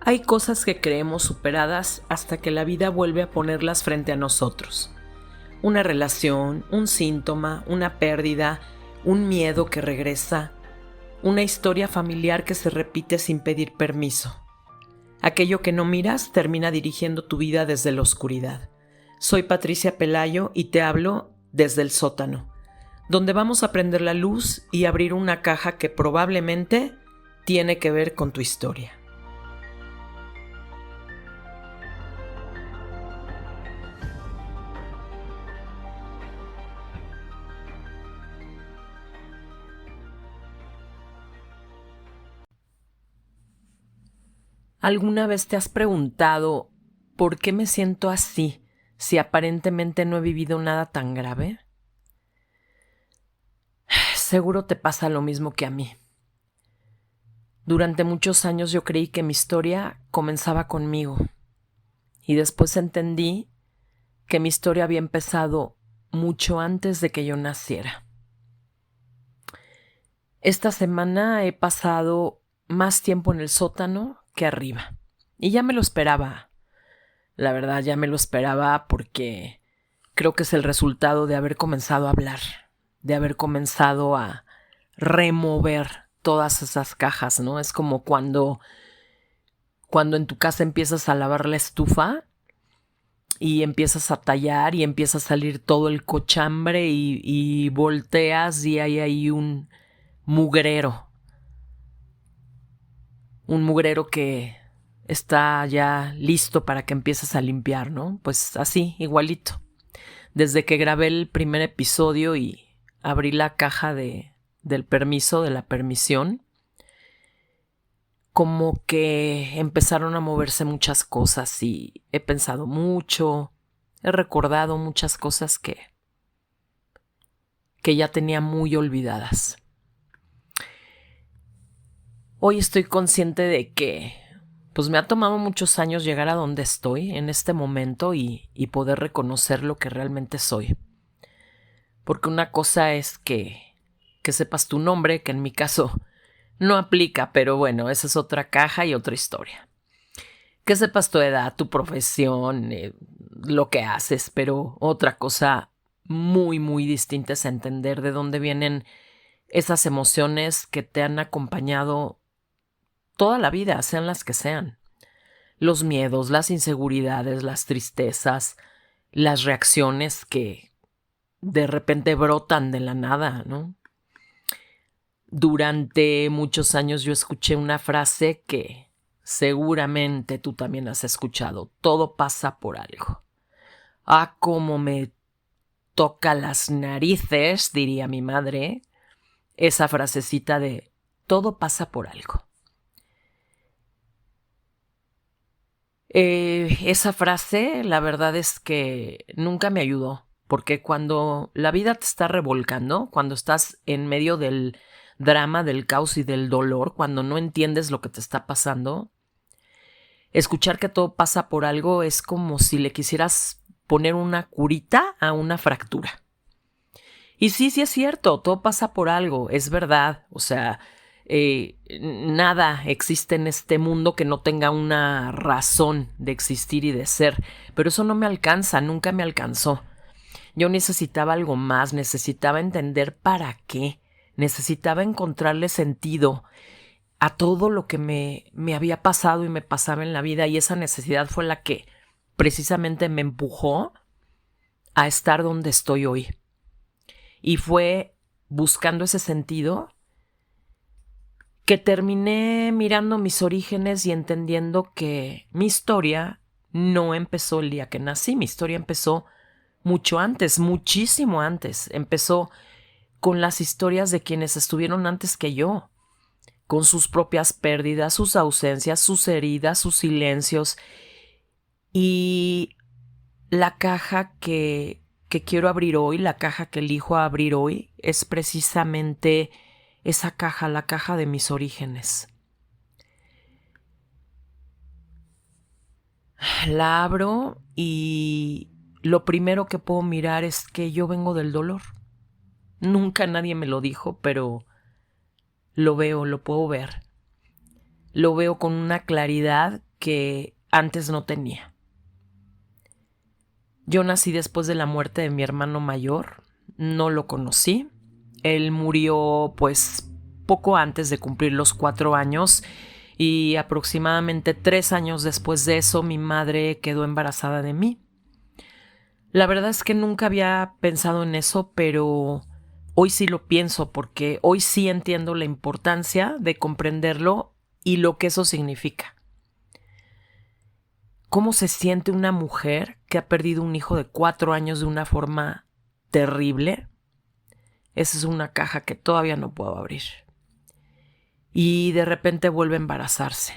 Hay cosas que creemos superadas hasta que la vida vuelve a ponerlas frente a nosotros. Una relación, un síntoma, una pérdida, un miedo que regresa, una historia familiar que se repite sin pedir permiso. Aquello que no miras termina dirigiendo tu vida desde la oscuridad. Soy Patricia Pelayo y te hablo desde el sótano, donde vamos a prender la luz y abrir una caja que probablemente tiene que ver con tu historia. ¿Alguna vez te has preguntado por qué me siento así si aparentemente no he vivido nada tan grave? Seguro te pasa lo mismo que a mí. Durante muchos años yo creí que mi historia comenzaba conmigo y después entendí que mi historia había empezado mucho antes de que yo naciera. Esta semana he pasado más tiempo en el sótano que arriba y ya me lo esperaba. La verdad, ya me lo esperaba porque creo que es el resultado de haber comenzado a hablar, de haber comenzado a remover todas esas cajas, ¿no? Es como cuando en tu casa empiezas a lavar la estufa y empiezas a tallar y empieza a salir todo el cochambre y volteas y hay ahí un mugrero que está ya listo para que empieces a limpiar, ¿no? Pues así, igualito. Desde que grabé el primer episodio y abrí la caja del permiso, de la permisión, como que empezaron a moverse muchas cosas y he pensado mucho, he recordado muchas cosas que ya tenía muy olvidadas. Hoy estoy consciente de que pues me ha tomado muchos años llegar a donde estoy en este momento y poder reconocer lo que realmente soy. Porque una cosa es que sepas tu nombre, que en mi caso no aplica, pero bueno, esa es otra caja y otra historia. Que sepas tu edad, tu profesión, lo que haces, pero otra cosa muy, muy distinta es entender de dónde vienen esas emociones que te han acompañado toda la vida, sean las que sean. Los miedos, las inseguridades, las tristezas, las reacciones que de repente brotan de la nada, ¿no? Durante muchos años yo escuché una frase que seguramente tú también has escuchado. Todo pasa por algo. Ah, cómo me toca las narices, diría mi madre, esa frasecita de todo pasa por algo. Esa frase, la verdad es que nunca me ayudó, porque cuando la vida te está revolcando, cuando estás en medio del drama, del caos y del dolor, cuando no entiendes lo que te está pasando, escuchar que todo pasa por algo es como si le quisieras poner una curita a una fractura. Y sí es cierto, todo pasa por algo, es verdad, o sea, nada existe en este mundo que no tenga una razón de existir y de ser, pero eso no me alcanza, nunca me alcanzó. Yo necesitaba algo más, necesitaba entender para qué, necesitaba encontrarle sentido a todo lo que me había pasado y me pasaba en la vida, y esa necesidad fue la que precisamente me empujó a estar donde estoy hoy. Y fue buscando ese sentido que terminé mirando mis orígenes y entendiendo que mi historia no empezó el día que nací. Mi historia empezó mucho antes, muchísimo antes. Empezó con las historias de quienes estuvieron antes que yo, con sus propias pérdidas, sus ausencias, sus heridas, sus silencios. Y la caja que quiero abrir hoy, la caja que elijo abrir hoy, es precisamente esa caja, la caja de mis orígenes. La abro y lo primero que puedo mirar es que yo vengo del dolor. Nunca nadie me lo dijo, pero lo veo, lo puedo ver. Lo veo con una claridad que antes no tenía. Yo nací después de la muerte de mi hermano mayor, no lo conocí. Él murió pues poco antes de cumplir los 4 años y aproximadamente 3 años después de eso mi madre quedó embarazada de mí. La verdad es que nunca había pensado en eso, pero hoy sí lo pienso porque hoy sí entiendo la importancia de comprenderlo y lo que eso significa. ¿Cómo se siente una mujer que ha perdido un hijo de 4 años de una forma terrible? Esa es una caja que todavía no puedo abrir. Y de repente vuelve a embarazarse.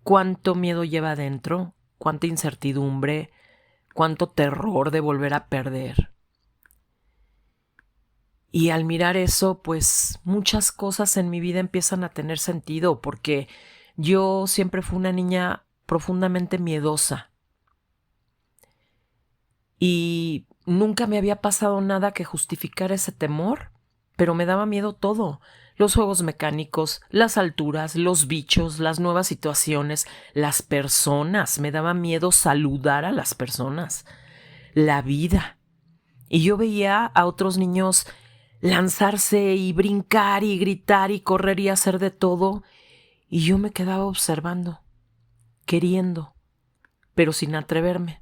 ¿Cuánto miedo lleva adentro? ¿Cuánta incertidumbre? ¿Cuánto terror de volver a perder? Y al mirar eso, pues muchas cosas en mi vida empiezan a tener sentido, porque yo siempre fui una niña profundamente miedosa. Y nunca me había pasado nada que justificara ese temor, pero me daba miedo todo. Los juegos mecánicos, las alturas, los bichos, las nuevas situaciones, las personas. Me daba miedo saludar a las personas, la vida. Y yo veía a otros niños lanzarse y brincar y gritar y correr y hacer de todo, y yo me quedaba observando, queriendo, pero sin atreverme.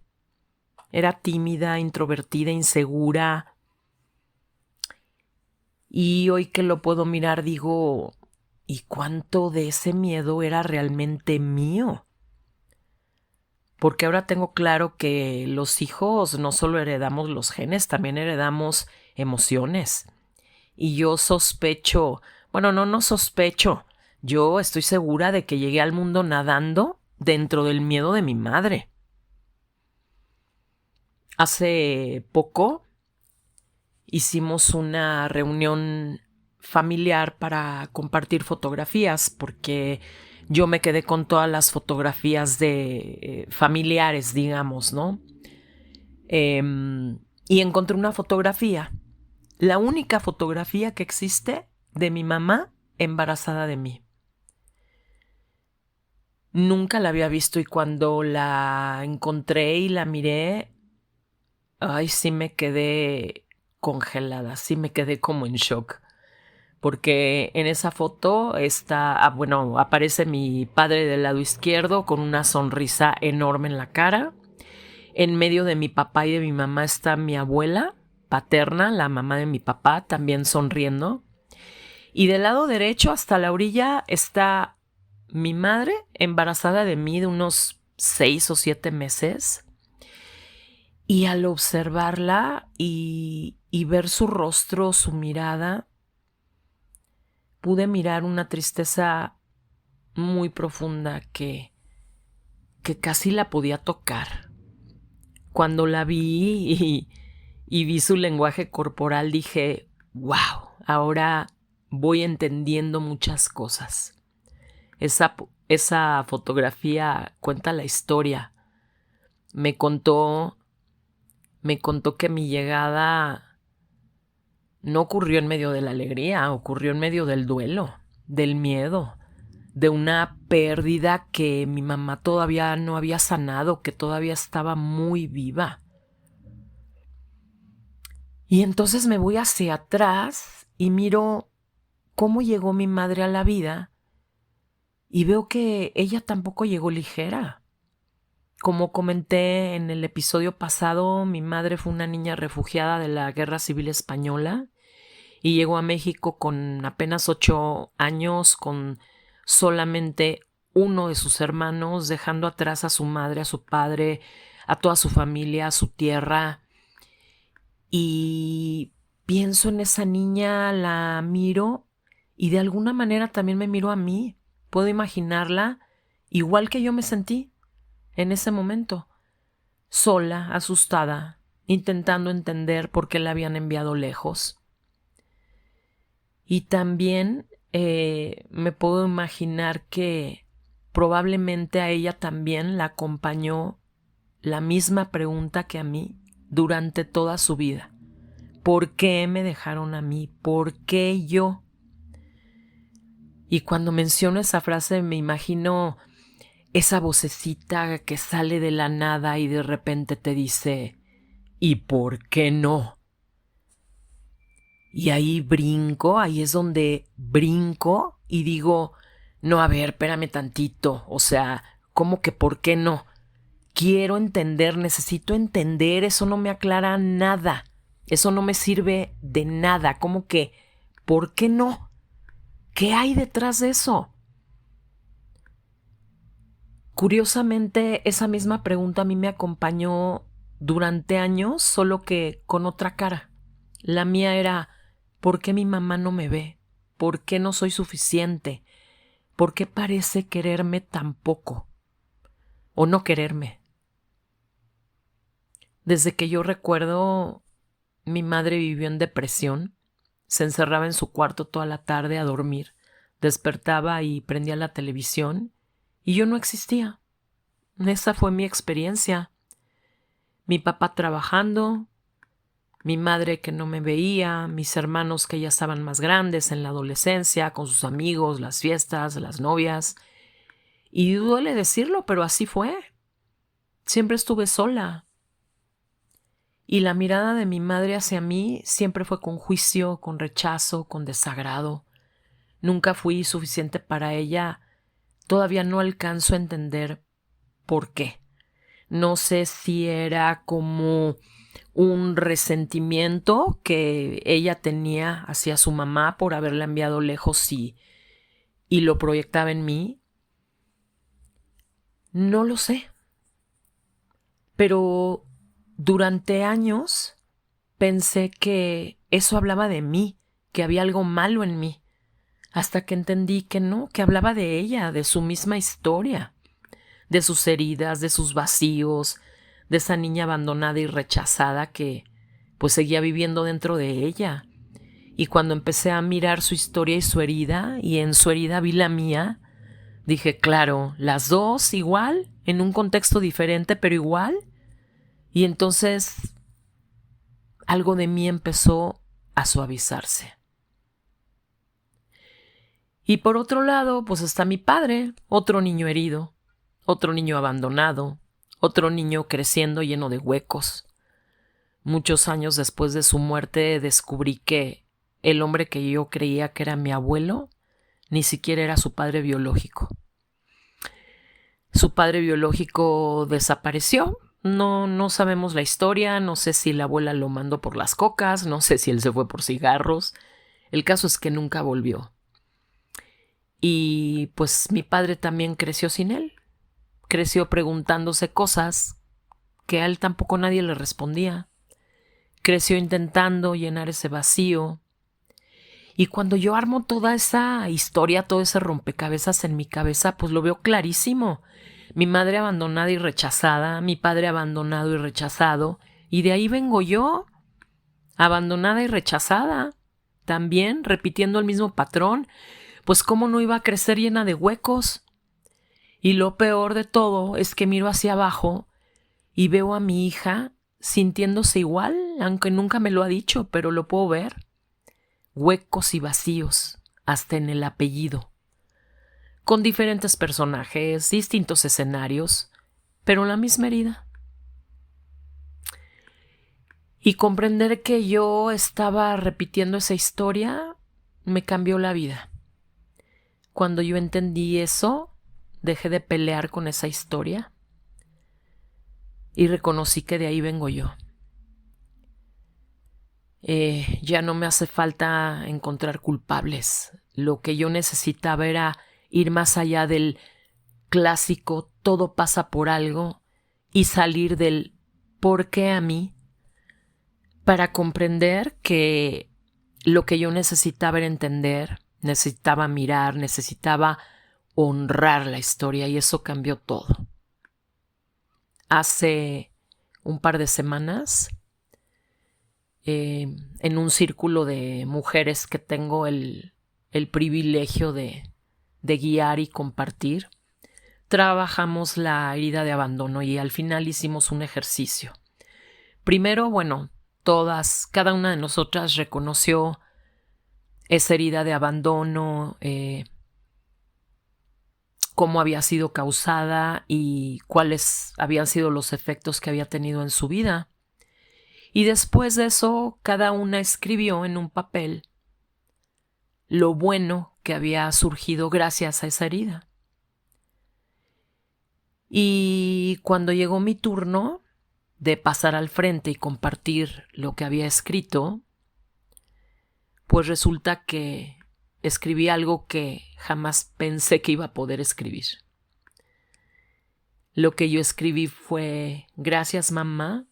Era tímida, introvertida, insegura. Y hoy que lo puedo mirar digo, ¿y cuánto de ese miedo era realmente mío? Porque ahora tengo claro que los hijos no solo heredamos los genes, también heredamos emociones. Y yo sospecho, bueno, no sospecho, yo estoy segura de que llegué al mundo nadando dentro del miedo de mi madre. Hace poco hicimos una reunión familiar para compartir fotografías porque yo me quedé con todas las fotografías de familiares, digamos, ¿no? Y encontré una fotografía, la única fotografía que existe de mi mamá embarazada de mí. Nunca la había visto y cuando la encontré y la miré, ay, sí me quedé congelada, sí me quedé como en shock. Porque en esa foto aparece mi padre del lado izquierdo con una sonrisa enorme en la cara. En medio de mi papá y de mi mamá está mi abuela paterna, la mamá de mi papá, también sonriendo. Y del lado derecho hasta la orilla está mi madre embarazada de mí de unos 6 o 7 meses. Y al observarla y ver su rostro, su mirada, pude mirar una tristeza muy profunda que casi la podía tocar. Cuando la vi y vi su lenguaje corporal, dije, wow, ahora voy entendiendo muchas cosas. Esa fotografía cuenta la historia. Me contó que mi llegada no ocurrió en medio de la alegría, ocurrió en medio del duelo, del miedo, de una pérdida que mi mamá todavía no había sanado, que todavía estaba muy viva. Y entonces me voy hacia atrás y miro cómo llegó mi madre a la vida y veo que ella tampoco llegó ligera. Como comenté en el episodio pasado, mi madre fue una niña refugiada de la Guerra Civil Española y llegó a México con apenas 8 años, con solamente uno de sus hermanos, dejando atrás a su madre, a su padre, a toda su familia, a su tierra. Y pienso en esa niña, la miro y de alguna manera también me miro a mí. Puedo imaginarla igual que yo me sentí en ese momento, sola, asustada, intentando entender por qué la habían enviado lejos. Y también me puedo imaginar que probablemente a ella también la acompañó la misma pregunta que a mí durante toda su vida. ¿Por qué me dejaron a mí? ¿Por qué yo? Y cuando menciono esa frase me imagino esa vocecita que sale de la nada y de repente te dice, ¿y por qué no? Y ahí brinco, ahí es donde brinco y digo, no, a ver, espérame tantito, o sea, ¿cómo que por qué no? Quiero entender, necesito entender, eso no me aclara nada, eso no me sirve de nada, ¿cómo que por qué no? ¿Qué hay detrás de eso? Curiosamente, esa misma pregunta a mí me acompañó durante años, solo que con otra cara. La mía era, ¿por qué mi mamá no me ve? ¿Por qué no soy suficiente? ¿Por qué parece quererme tan poco? ¿O no quererme? Desde que yo recuerdo, mi madre vivió en depresión. Se encerraba en su cuarto toda la tarde a dormir. Despertaba y prendía la televisión y yo no existía. Esa fue mi experiencia. Mi papá trabajando, mi madre que no me veía, mis hermanos que ya estaban más grandes en la adolescencia, con sus amigos, las fiestas, las novias. Y duele decirlo, pero así fue. Siempre estuve sola. Y la mirada de mi madre hacia mí siempre fue con juicio, con rechazo, con desagrado. Nunca fui suficiente para ella. Todavía no alcanzo a entender por qué. No sé si era como un resentimiento que ella tenía hacia su mamá por haberla enviado lejos y lo proyectaba en mí. No lo sé. Pero durante años pensé que eso hablaba de mí, que había algo malo en mí, hasta que entendí que no, que hablaba de ella, de su misma historia, de sus heridas, de sus vacíos, de esa niña abandonada y rechazada que pues seguía viviendo dentro de ella. Y cuando empecé a mirar su historia y su herida, y en su herida vi la mía, dije, claro, las dos igual, en un contexto diferente, pero igual. Y entonces algo de mí empezó a suavizarse. Y por otro lado, pues está mi padre, otro niño herido, otro niño abandonado, otro niño creciendo lleno de huecos. Muchos años después de su muerte descubrí que el hombre que yo creía que era mi abuelo ni siquiera era su padre biológico. Su padre biológico desapareció. No sabemos la historia, no sé si la abuela lo mandó por las cocas, no sé si él se fue por cigarros. El caso es que nunca volvió. Y pues mi padre también creció sin él. Creció preguntándose cosas que a él tampoco nadie le respondía. Creció intentando llenar ese vacío. Y cuando yo armo toda esa historia, todo ese rompecabezas en mi cabeza, pues lo veo clarísimo. Mi madre abandonada y rechazada, mi padre abandonado y rechazado, y de ahí vengo yo, abandonada y rechazada, también repitiendo el mismo patrón, pues cómo no iba a crecer llena de huecos. Y lo peor de todo es que miro hacia abajo y veo a mi hija sintiéndose igual, aunque nunca me lo ha dicho, pero lo puedo ver. Huecos y vacíos, hasta en el apellido. Con diferentes personajes, distintos escenarios, pero la misma herida. Y comprender que yo estaba repitiendo esa historia me cambió la vida. Cuando yo entendí eso, dejé de pelear con esa historia y reconocí que de ahí vengo yo. Ya no me hace falta encontrar culpables. Lo que yo necesitaba era ir más allá del clásico todo pasa por algo y salir del ¿por qué a mí? Para comprender que lo que yo necesitaba era entender, necesitaba mirar, necesitaba honrar la historia, y eso cambió todo. Hace un par de semanas, en un círculo de mujeres que tengo el privilegio de guiar y compartir, trabajamos la herida de abandono y al final hicimos un ejercicio. Primero, bueno, cada una de nosotras reconoció esa herida de abandono, cómo había sido causada y cuáles habían sido los efectos que había tenido en su vida. Y después de eso, cada una escribió en un papel lo bueno que había surgido gracias a esa herida. Y cuando llegó mi turno de pasar al frente y compartir lo que había escrito, pues resulta que escribí algo que jamás pensé que iba a poder escribir. Lo que yo escribí fue: gracias, mamá,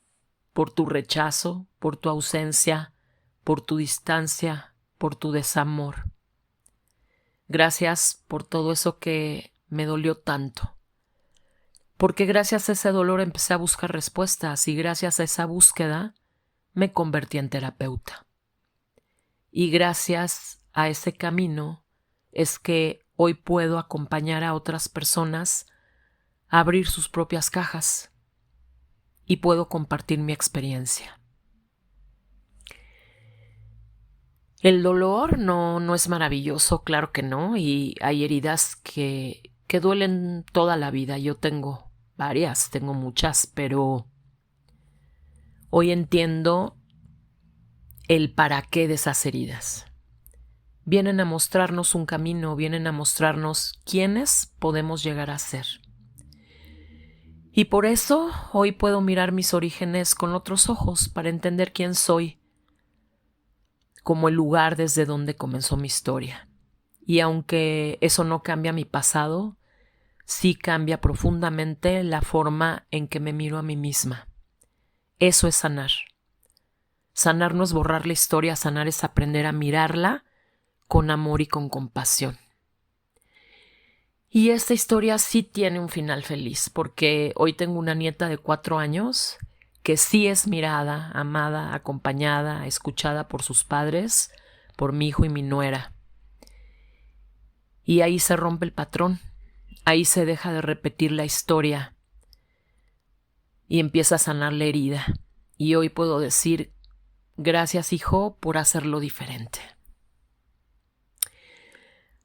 por tu rechazo, por tu ausencia, por tu distancia, por tu desamor. Gracias por todo eso que me dolió tanto. Porque gracias a ese dolor empecé a buscar respuestas y gracias a esa búsqueda me convertí en terapeuta. Y gracias a ese camino es que hoy puedo acompañar a otras personas a abrir sus propias cajas y puedo compartir mi experiencia. El dolor no es maravilloso, claro que no, y hay heridas que duelen toda la vida. Yo tengo varias, tengo muchas, pero hoy entiendo el para qué de esas heridas. Vienen a mostrarnos un camino, vienen a mostrarnos quiénes podemos llegar a ser. Y por eso hoy puedo mirar mis orígenes con otros ojos para entender quién soy, como el lugar desde donde comenzó mi historia. Y aunque eso no cambia mi pasado, sí cambia profundamente la forma en que me miro a mí misma. Eso es sanar. Sanar no es borrar la historia, sanar es aprender a mirarla con amor y con compasión. Y esta historia sí tiene un final feliz, porque hoy tengo una nieta de 4 años que sí es mirada, amada, acompañada, escuchada por sus padres, por mi hijo y mi nuera. Y ahí se rompe el patrón, ahí se deja de repetir la historia y empieza a sanar la herida. Y hoy puedo decir: gracias, hijo, por hacerlo diferente.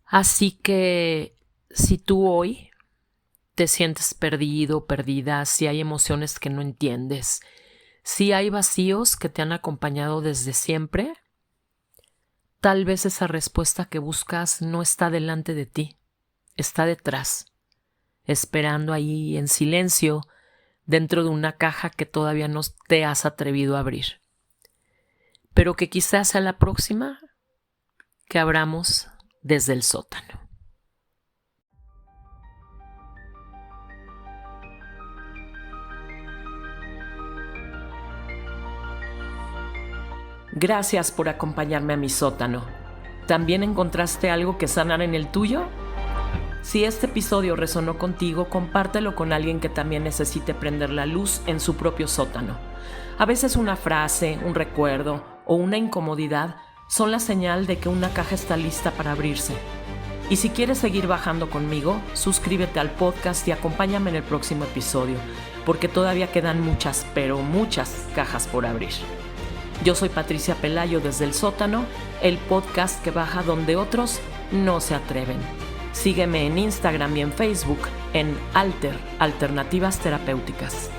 Así que si tú hoy te sientes perdido, perdida, si hay emociones que no entiendes, si hay vacíos que te han acompañado desde siempre, tal vez esa respuesta que buscas no está delante de ti, está detrás, esperando ahí en silencio, dentro de una caja que todavía no te has atrevido a abrir. Pero que quizás sea la próxima que abramos desde el sótano. Gracias por acompañarme a mi sótano. ¿También encontraste algo que sanar en el tuyo? Si este episodio resonó contigo, compártelo con alguien que también necesite prender la luz en su propio sótano. A veces una frase, un recuerdo o una incomodidad son la señal de que una caja está lista para abrirse. Y si quieres seguir bajando conmigo, suscríbete al podcast y acompáñame en el próximo episodio, porque todavía quedan muchas, pero muchas cajas por abrir. Yo soy Patricia Pelayo desde el sótano, el podcast que baja donde otros no se atreven. Sígueme en Instagram y en Facebook en Alternativas Terapéuticas.